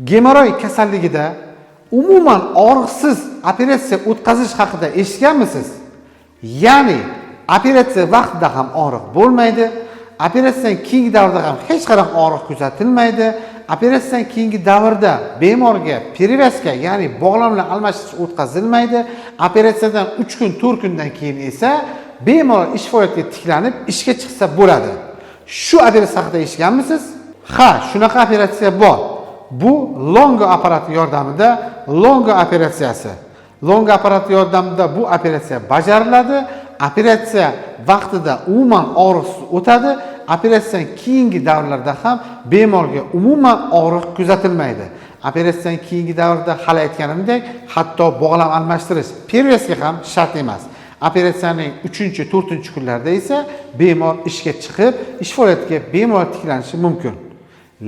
Gemoroy kasalligida umuman og'riqsiz operatsiya o'tkazish haqida eshitganmisiz? Ya'ni operatsiya vaqtida ham og'riq bo'lmaydi, operatsiyadan keyingi davrda ham hech qanday og'riq kuzatilmaydi. Operatsiyadan keyingi davrda bemorga perevazka, ya'ni bog'lamlar almashtirish o'tkazilmaydi. Operatsiyadan 3 kun, 4 kundan keyin esa bemor ish faoliyatiga tiklanib, ishga chiqsa bo'ladi. Shu operatsiya haqida eshitganmisiz? Ha, shunaqa operatsiya bor. Bu Longo apparati yordamida Longo operatsiyasi. Longo apparati yordamida bu operatsiya bajariladi. Operatsiya vaqtida umuman og'riqsiz o'tadi. Operatsiyadan keyingi davrlarda ham bemorga umuman og'riq kuzatilmaydi. Operatsiyadan keyingi davrda hali aytganimdek, hatto bog'lam almashtirish, perevazka ham shart emas. Operatsiyaning 3-4 kunlarda esa bemor ishga chiqib, ish faoliyatiga bemalol tiklanishi mumkin.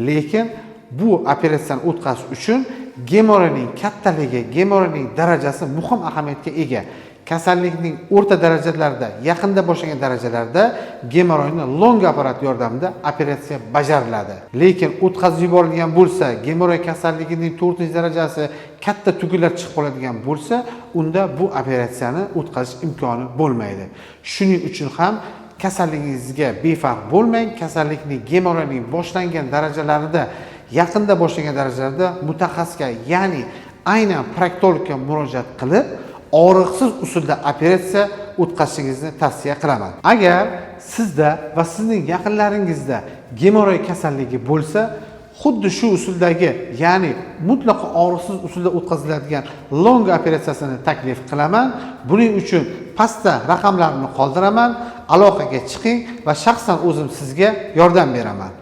Lekin bu operatsiyani o'tkazish uchun gemoriyning kattaligi, gemoriyning darajasi muhim ahamiyatga ega. Kasallikning o'rta darajalarida, yaqinda boshlangan darajalarda gemoroyni Longo apparati yordamida operatsiya bajariladi. Lekin o'tkazib yuborilgan bo'lsa, gemoroy kasalligining 4-darajasi katta tugunlar chiqib qoladigan bo'lsa, unda bu operatsiyani o'tkazish imkoni bo'lmaydi. Shuning uchun ham kasalligingizga befarq bo'lmang. Kasallikning gemoroyning boshlangan darajalarida, yaqinda boshlangan darajalarda mutaxassisga, ya'ni aynan proktologga murojaat qilib, og'riqsiz usulda operatsiya o'tkazishingizni tavsiya qilaman. Agar sizda va sizning yaqinlaringizda gemoroy kasalligi bo'lsa, xuddi shu usuldagi, ya'ni mutlaqo og'riqsiz usulda o'tkaziladigan Longo operatsiyasini taklif qilaman. Buning uchun pastda raqamlarimni qoldiraman. Aloqaga chiqing va shaxsan o'zim sizga yordam beraman.